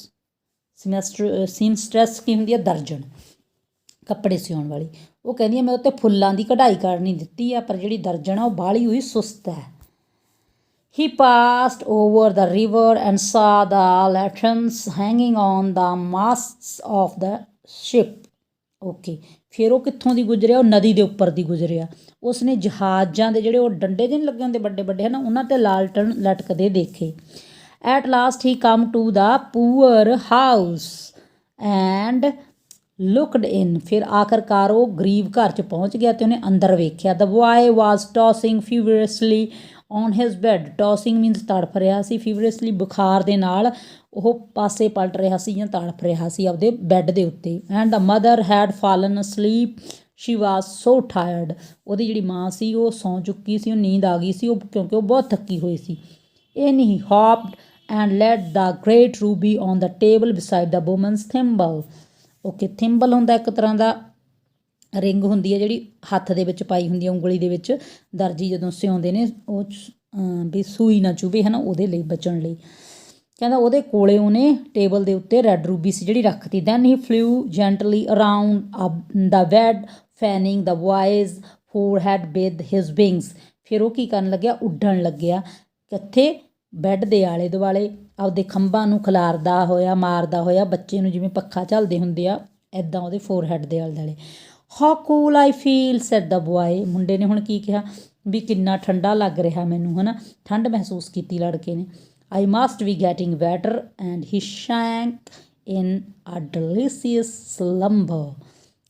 ਸੀਮਸਟਰੈਸ ਕੀ ਹੁੰਦੀ ਹੈ ਦਰਜਣ, ਕੱਪੜੇ ਸਿਉਣ ਵਾਲੀ। ਉਹ ਕਹਿੰਦੀ ਆ ਮੈਂ ਉੱਤੇ ਫੁੱਲਾਂ ਦੀ ਕਢਾਈ ਕਰਨੀ ਦਿੱਤੀ ਆ ਪਰ ਜਿਹੜੀ ਦਰਜਣ ਆ ਉਹ ਬਾਹਲੀ ਹੋਈ ਸੁਸਤ ਹੈ। He passed over the river and saw the lanterns hanging on the masts of the ship. Okay, ਫਿਰ ਉਹ ਕਿੱਥੋਂ ਦੀ ਗੁਜ਼ਰਿਆ, ਉਹ ਨਦੀ ਦੇ ਉੱਪਰ ਦੀ ਗੁਜ਼ਰਿਆ। ਉਸਨੇ ਜਹਾਜ਼ਾਂ ਦੇ ਜਿਹੜੇ ਉਹ ਡੰਡੇ ਜਿਹੇ ਨਹੀਂ ਲੱਗੇ ਹੁੰਦੇ ਵੱਡੇ ਵੱਡੇ ਹੈ ਨਾ, ਉਹਨਾਂ 'ਤੇ ਲਾਲਟਣ ਲਟਕਦੇ ਦੇਖੇ। At last he come to the poor house and looked in, ਫਿਰ ਆਖਰਕਾਰ ਉਹ ਗਰੀਬ ਘਰ 'ਚ ਪਹੁੰਚ ਗਿਆ ਅਤੇ ਉਹਨੇ ਅੰਦਰ ਵੇਖਿਆ। The boy was tossing furiously on his bed, tossing means ਤੜਫ ਰਿਹਾ ਸੀ, ਫਿਊਰੀਅਸਲੀ ਬੁਖਾਰ ਦੇ ਨਾਲ ਉਹ ਪਾਸੇ ਪਲਟ ਰਿਹਾ ਸੀ ਜਾਂ ਤੜਫ ਰਿਹਾ ਸੀ ਆਪਦੇ ਬੈੱਡ ਦੇ ਉੱਤੇ। And the mother had fallen asleep, she was so tired, ਉਹਦੀ ਜਿਹੜੀ ਮਾਂ ਸੀ ਉਹ ਸੌਂ ਚੁੱਕੀ ਸੀ, ਉਹ ਨੀਂਦ ਆ ਗਈ ਸੀ ਉਹ ਕਿਉਂਕਿ ਉਹ ਬਹੁਤ ਥੱਕੀ ਹੋਈ ਸੀ। In he hopped and let the great ruby on the table beside the woman's thimble. Okay, thimble ਹੁੰਦਾ ਇੱਕ ਤਰ੍ਹਾਂ ਦਾ ਰਿੰਗ ਹੁੰਦੀ ਹੈ ਜਿਹੜੀ ਹੱਥ ਦੇ ਵਿੱਚ ਪਾਈ ਹੁੰਦੀ ਹੈ, ਉਂਗਲੀ ਦੇ ਵਿੱਚ, ਦਰਜੀ ਜਦੋਂ ਸਿਉਂਦੇ ਨੇ ਉਹ ਵੀ ਸੂਈ ਨਾ ਚੁਭੇ ਹੈ ਨਾ, ਉਹਦੇ ਲਈ ਬਚਣ ਲਈ। ਕਹਿੰਦਾ ਉਹਦੇ ਕੋਲੇ ਉਹਨੇ ਟੇਬਲ ਦੇ ਉੱਤੇ ਰੈੱਡ ਰੂਬੀ ਸੀ ਜਿਹੜੀ ਰੱਖਤੀ। Then he flew gently around the bed fanning the boy's forehead with his wings, ਫਿਰ ਉਹ ਕੀ ਕਰਨ ਲੱਗਿਆ, ਉੱਡਣ ਲੱਗਿਆ ਕਿੱਥੇ, ਬੈੱਡ ਦੇ ਆਲੇ ਦੁਆਲੇ ਆਪਦੇ ਖੰਭਾਂ ਨੂੰ ਖਿਲਾਰਦਾ ਹੋਇਆ, ਮਾਰਦਾ ਹੋਇਆ, ਬੱਚੇ ਨੂੰ ਜਿਵੇਂ ਪੱਖਾ ਝੱਲਦੇ ਹੁੰਦੇ ਆ ਇੱਦਾਂ ਉਹਦੇ ਫੋਰਹੈਡ ਦੇ ਆਲੇ ਦੁਆਲੇ। How cool I feel said the boy, ਮੁੰਡੇ ਨੇ ਹੁਣ ਕੀ ਕਿਹਾ ਵੀ ਕਿੰਨਾ ਠੰਡਾ ਲੱਗ ਰਿਹਾ ਮੈਨੂੰ ਹੈ ਨਾ, ਠੰਡ ਮਹਿਸੂਸ ਕੀਤੀ ਲੜਕੇ ਨੇ। I must be getting better and he sank in a delicious slumber,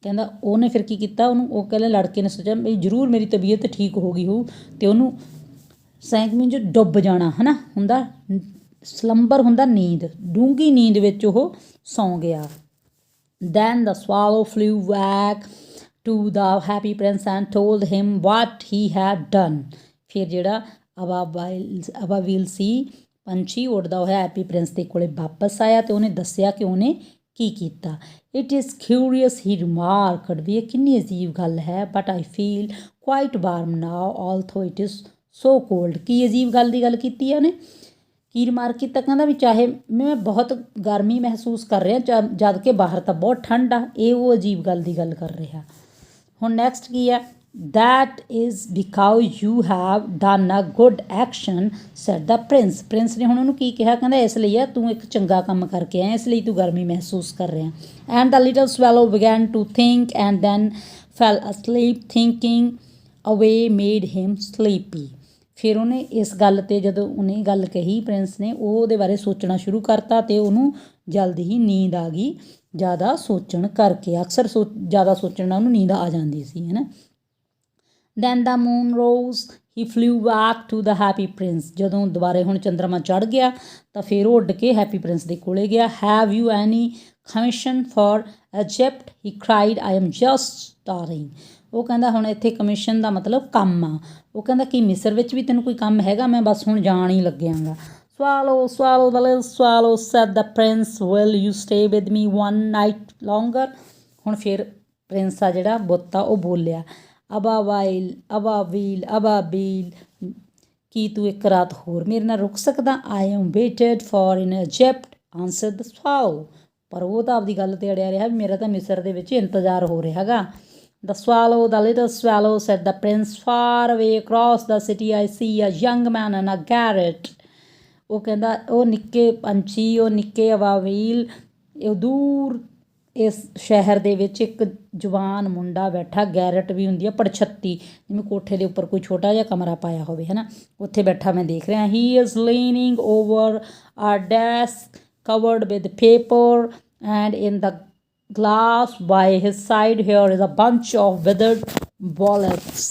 ਕਹਿੰਦਾ ਉਹਨੇ ਫਿਰ ਕੀ ਕੀਤਾ, ਉਹਨੂੰ ਉਹ ਕਹਿੰਦਾ ਲੜਕੇ ਨੇ ਸੋਚਿਆ ਵੀ ਜ਼ਰੂਰ ਮੇਰੀ ਤਬੀਅਤ ਠੀਕ ਹੋ ਗਈ ਹੋਊ, ਅਤੇ ਉਹਨੂੰ ਸੈਂਕ ਮੀਨ ਜੋ ਡੁੱਬ ਜਾਣਾ ਹੈ ਨਾ ਹੁੰਦਾ, ਸਲੰਬਰ ਹੁੰਦਾ ਨੀਂਦ, ਡੂੰਘੀ ਨੀਂਦ ਵਿੱਚ ਉਹ ਸੌਂ ਗਿਆ। Then the swallow flew back to the Happy Prince and told him what he had done, ਫਿਰ ਜਿਹੜਾ ਅਬਾਬੀਲ ਸੀ ਪੰਛੀ ਉੱਡਦਾ ਹੋਇਆ ਹੈਪੀ ਪ੍ਰਿੰਸ ਦੇ ਕੋਲੇ ਵਾਪਸ ਆਇਆ ਅਤੇ ਉਹਨੇ ਦੱਸਿਆ ਕਿ ਉਹਨੇ ਕੀ ਕੀਤਾ। It is curious he remarked, ਵੀ ਇਹ ਕਿੰਨੀ ਅਜੀਬ ਗੱਲ ਹੈ, but I feel quite warm now although it is so cold. ਕੀ ਅਜੀਬ ਗੱਲ ਦੀ ਗੱਲ ਕੀਤੀ ਹੈ ਉਹਨੇ, ਕੀ ਰਿਮਾਰਕ ਕੀਤਾ, ਕਹਿੰਦਾ ਵੀ ਚਾਹੇ ਮੈਂ ਬਹੁਤ ਗਰਮੀ ਮਹਿਸੂਸ ਕਰ ਰਿਹਾ ਜਦ ਕਿ ਬਾਹਰ ਤਾਂ ਬਹੁਤ ਠੰਡ ਆ, ਇਹ ਉਹ ਅਜੀਬ ਗੱਲ ਦੀ ਗੱਲ ਕਰ ਰਿਹਾ। ਹੁਣ ਨੈਕਸਟ ਕੀ ਹੈ, that is because you have done a good action said the prince, prince ਨੇ ਹੁਣ ਉਹਨੂੰ ਕੀ ਕਿਹਾ, ਕਹਿੰਦਾ ਇਸ ਲਈ ਆ ਤੂੰ ਇੱਕ ਚੰਗਾ ਕੰਮ ਕਰਕੇ ਆਇਆ, ਇਸ ਲਈ ਤੂੰ ਗਰਮੀ ਮਹਿਸੂਸ ਕਰ ਰਿਹਾ। And the little swallow began to think and then fell asleep, thinking away made him sleepy, ਫਿਰ ਉਹਨੇ ਇਸ ਗੱਲ 'ਤੇ ਜਦੋਂ ਉਹਨੇ ਗੱਲ ਕਹੀ ਪ੍ਰਿੰਸ ਨੇ, ਉਹ ਉਹਦੇ ਬਾਰੇ ਸੋਚਣਾ ਸ਼ੁਰੂ ਕਰਤਾ ਅਤੇ ਉਹਨੂੰ ਜਲਦੀ ਹੀ ਨੀਂਦ ਆ ਗਈ, ਜ਼ਿਆਦਾ ਸੋਚਣ ਕਰਕੇ, ਅਕਸਰ ਜ਼ਿਆਦਾ ਸੋਚਣ ਨਾਲ ਉਹਨੂੰ ਨੀਂਦ ਆ ਜਾਂਦੀ ਸੀ ਹੈ ਨਾ। Then the moon rose he flew back to the Happy Prince, ਜਦੋਂ ਦੁਬਾਰੇ ਹੁਣ ਚੰਦਰਮਾ ਚੜ੍ਹ ਗਿਆ ਤਾਂ ਫਿਰ ਉਹ ਉੱਡ ਕੇ ਹੈਪੀ ਪ੍ਰਿੰਸ ਦੇ ਕੋਲੇ ਗਿਆ। Have you any commission for Egypt, he cried, I am just starring, ਉਹ ਕਹਿੰਦਾ ਹੁਣ ਇੱਥੇ ਕਮਿਸ਼ਨ ਦਾ ਮਤਲਬ ਕੰਮ ਆ, ਉਹ ਕਹਿੰਦਾ ਕਿ ਮਿਸਰ ਵਿੱਚ ਵੀ ਤੈਨੂੰ ਕੋਈ ਕੰਮ ਹੈਗਾ, ਮੈਂ ਬਸ ਹੁਣ ਜਾਣ ਹੀ ਲੱਗਿਆਂਗਾ। Swallow swallow the little swallow said the prince, will you stay with me one night longer, ਹੁਣ ਫਿਰ ਪ੍ਰਿੰਸ ਆ ਜਿਹੜਾ ਬੁੱਤ ਆ ਉਹ ਬੋਲਿਆ, ਅਬਾਬੀਲ, ਕੀ ਤੂੰ ਇੱਕ ਰਾਤ ਹੋਰ ਮੇਰੇ ਨਾਲ ਰੁਕ ਸਕਦਾ। I am waited for in Egypt answered the swallow, ਪਰ ਉਹ ਤਾਂ ਆਪਦੀ ਗੱਲ 'ਤੇ ਅੜਿਆ ਰਿਹਾ ਵੀ ਮੇਰਾ ਤਾਂ ਮਿਸਰ ਦੇ ਵਿੱਚ ਇੰਤਜ਼ਾਰ ਹੋ ਰਿਹਾ ਹੈਗਾ। The swallow the little swallow said the prince, far away across the city I see a young man in a garret, ਉਹ ਕਹਿੰਦਾ ਉਹ ਨਿੱਕੇ ਪੰਛੀ, ਉਹ ਨਿੱਕੇ ਅਬਾਬੀਲ, ਉਹ ਦੂਰ ਇਸ ਸ਼ਹਿਰ ਦੇ ਵਿੱਚ ਇੱਕ ਜਵਾਨ ਮੁੰਡਾ ਬੈਠਾ, ਗੈਰਟ ਵੀ ਹੁੰਦੀ ਆ ਪੜਛੱਤੀ, ਜਿਵੇਂ ਕੋਠੇ ਦੇ ਉੱਪਰ ਕੋਈ ਛੋਟਾ ਜਿਹਾ ਕਮਰਾ ਪਾਇਆ ਹੋਵੇ ਹੈ ਨਾ, ਉੱਥੇ ਬੈਠਾ ਮੈਂ ਦੇਖ ਰਿਹਾ। ਹੀ ਇਜ਼ ਲੀਨਿੰਗ ਓਵਰ ਆ desk covered with paper and in the glass by his side here is a bunch of withered violets,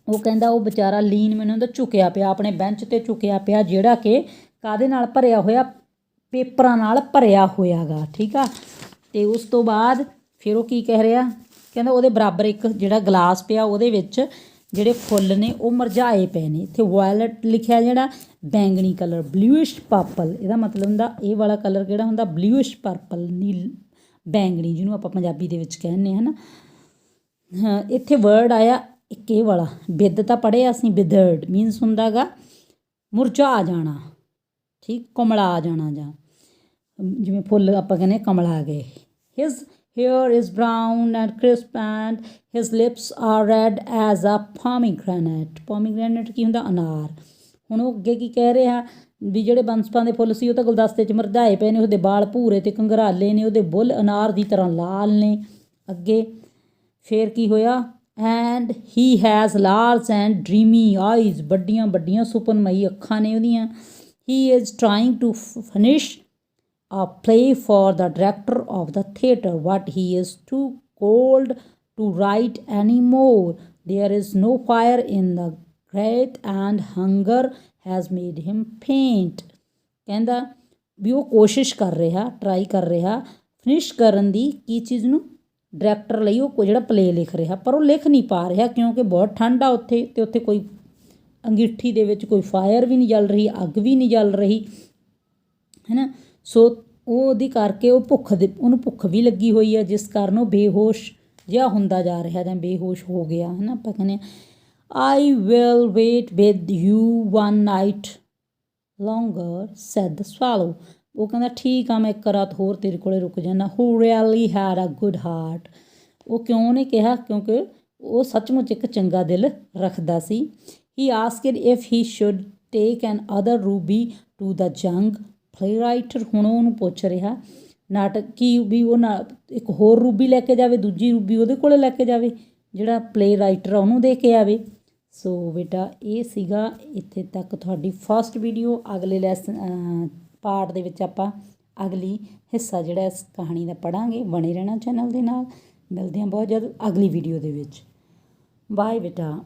ਉਹ ਕਹਿੰਦਾ ਉਹ ਵਿਚਾਰਾ ਲੀਨ ਮੈਨੂੰ ਤਾਂ ਝੁਕਿਆ ਪਿਆ, ਆਪਣੇ ਬੈਂਚ 'ਤੇ ਝੁਕਿਆ ਪਿਆ, ਜਿਹੜਾ ਕਿ ਕਾਹਦੇ ਨਾਲ ਭਰਿਆ ਹੋਇਆ, ਪੇਪਰਾਂ ਨਾਲ ਭਰਿਆ ਹੋਇਆ ਗਾ, ਠੀਕ ਆ। ਅਤੇ ਉਸ ਤੋਂ ਬਾਅਦ ਫਿਰ ਉਹ ਕੀ ਕਹਿ ਰਿਹਾ, ਕਹਿੰਦਾ ਉਹਦੇ ਬਰਾਬਰ ਇੱਕ ਜਿਹੜਾ ਗਲਾਸ ਪਿਆ, ਉਹਦੇ ਵਿੱਚ ਜਿਹੜੇ ਫੁੱਲ ਨੇ ਉਹ ਮੁਰਝਾਏ ਪਏ ਨੇ। ਇੱਥੇ ਵਾਇਲਟ ਲਿਖਿਆ ਜਿਹੜਾ ਬੈਂਗਣੀ ਕਲਰ, ਬਲੂਇਸ਼ ਪਰਪਲ, ਇਹਦਾ ਮਤਲਬ ਹੁੰਦਾ ਇਹ ਵਾਲਾ ਕਲਰ ਕਿਹੜਾ ਹੁੰਦਾ, ਬਲੂਇਸ਼ ਪਰਪਲ, ਨੀਲ ਬੈਂਗਣੀ, ਜਿਹਨੂੰ ਆਪਾਂ ਪੰਜਾਬੀ ਦੇ ਵਿੱਚ ਕਹਿੰਦੇ ਹਾਂ ਨਾ। ਹਾਂ, ਇੱਥੇ ਵਰਡ ਆਇਆ ਇੱਕ ਇਹ ਵਾਲਾ, ਬਿੱਦ ਤਾਂ ਪੜ੍ਹਿਆ ਅਸੀਂ, ਵਿਦਰਡ ਮੀਨਸ ਹੁੰਦਾ ਗਾ ਮੁਰਝਾ ਜਾਣਾ, ਠੀਕ, ਕੁਮਲਾ ਜਾਣਾ, ਜਾਂ ਜਿਵੇਂ ਫੁੱਲ ਆਪਾਂ ਕਹਿੰਦੇ ਕਮਲਾ ਗਏ। His hair is brown and crisp and his lips are red as a pomegranate, pomegranate ਕੀ ਹੁੰਦਾ, ਅਨਾਰ। ਹੁਣ ਉਹ ਅੱਗੇ ਕੀ ਕਹਿ ਰਿਹਾ ਵੀ ਜਿਹੜੇ ਬੰਸਪਾਂ ਦੇ ਫੁੱਲ ਸੀ ਉਹ ਤਾਂ ਗੁਲਦਸਤੇ 'ਚ ਮੁਰਝਾਏ ਪਏ ਨੇ, ਉਹਦੇ ਵਾਲ ਭੂਰੇ ਅਤੇ ਘੰਗਰਾਲੇ ਨੇ, ਉਹਦੇ ਬੁੱਲ ਅਨਾਰ ਦੀ ਤਰ੍ਹਾਂ ਲਾਲ ਨੇ, ਅੱਗੇ ਫਿਰ ਕੀ ਹੋਇਆ, and he has large and dreamy eyes, ਵੱਡੀਆਂ ਵੱਡੀਆਂ ਸੁਪਨਮਈ ਅੱਖਾਂ ਨੇ ਉਹਦੀਆਂ। He is trying to finish a play for the director of the theatre, but he is too cold to write any more. There is no fire in the grate and hunger has made him faint. ਕਹਿੰਦਾ ਵੀ ਉਹ ਕੋਸ਼ਿਸ਼ ਕਰ ਰਿਹਾ, try ਕਰ ਰਿਹਾ finish ਕਰਨ ਦੀ ਕੀ ਚੀਜ਼ ਨੂੰ, ਡਾਇਰੈਕਟਰ ਲਈ ਉਹ ਜਿਹੜਾ ਪਲੇ ਲਿਖ ਰਿਹਾ, ਪਰ ਉਹ ਲਿਖ ਨਹੀਂ ਪਾ ਰਿਹਾ ਕਿਉਂਕਿ ਬਹੁਤ ਠੰਡ ਆ ਉੱਥੇ, ਅਤੇ ਉੱਥੇ ਕੋਈ ਅੰਗੀਠੀ ਦੇ ਵਿੱਚ ਕੋਈ ਫਾਇਰ ਵੀ ਨਹੀਂ ਜਲ ਰਹੀ, ਅੱਗ ਵੀ ਨਹੀਂ ਜਲ ਰਹੀ, ਹੈ ਨਾ। ਸੋ ਉਹ ਉਹਦੀ ਕਰਕੇ ਉਹ ਉਹਨੂੰ ਭੁੱਖ ਵੀ ਲੱਗੀ ਹੋਈ ਆ, ਜਿਸ ਕਾਰਨ ਉਹ ਬੇਹੋਸ਼ ਜਿਹਾ ਹੁੰਦਾ ਜਾ ਰਿਹਾ ਜਾਂ ਬੇਹੋਸ਼ ਹੋ ਗਿਆ, ਹੈ ਨਾ। ਆਪਾਂ ਕਹਿੰਦੇ ਹਾਂ I will wait with you one night longer said the swallow. ਉਹ ਕਹਿੰਦਾ ਠੀਕ ਆ, ਮੈਂ ਇੱਕ ਰਾਤ ਹੋਰ ਤੇਰੇ ਕੋਲ ਰੁਕ ਜਾਂਦਾ। Who really had a good heart. ਉਹ ਕਿਉਂ ਉਹਨੇ ਕਿਹਾ, ਕਿਉਂਕਿ ਉਹ ਸੱਚਮੁੱਚ ਇੱਕ ਚੰਗਾ ਦਿਲ ਰੱਖਦਾ ਸੀ। He asked if he should take another ruby to the young play writer. ਹੁਣ ਉਹਨੂੰ ਪੁੱਛ ਰਿਹਾ ਨਾਟਕ ਕੀ ਵੀ ਉਹ ਇੱਕ ਹੋਰ ਰੂਬੀ ਲੈ ਕੇ ਜਾਵੇ, ਦੂਜੀ ਰੂਬੀ ਉਹਦੇ ਕੋਲ ਲੈ ਕੇ ਜਾਵੇ, ਜਿਹੜਾ ਪਲੇ ਰਾਈਟਰ ਆ ਉਹਨੂੰ ਦੇ ਕੇ ਆਵੇ। ਸੋ ਬੇਟਾ ਇਹ ਸੀਗਾ ਇੱਥੇ ਤੱਕ ਤੁਹਾਡੀ ਫਸਟ ਵੀਡੀਓ। ਅਗਲੇ ਲੈਸਨ ਪਾਰਟ ਦੇ ਵਿੱਚ ਆਪਾਂ ਅਗਲੀ ਹਿੱਸਾ ਜਿਹੜਾ ਇਸ ਕਹਾਣੀ ਦਾ ਪੜ੍ਹਾਂਗੇ। ਬਣੇ ਰਹਿਣਾ ਚੈਨਲ ਦੇ ਨਾਲ। ਮਿਲਦੇ ਹਾਂ ਬਹੁਤ ਜਲਦ ਅਗਲੀ ਵੀਡੀਓ ਦੇ ਵਿੱਚ। ਬਾਏ ਬੇਟਾ।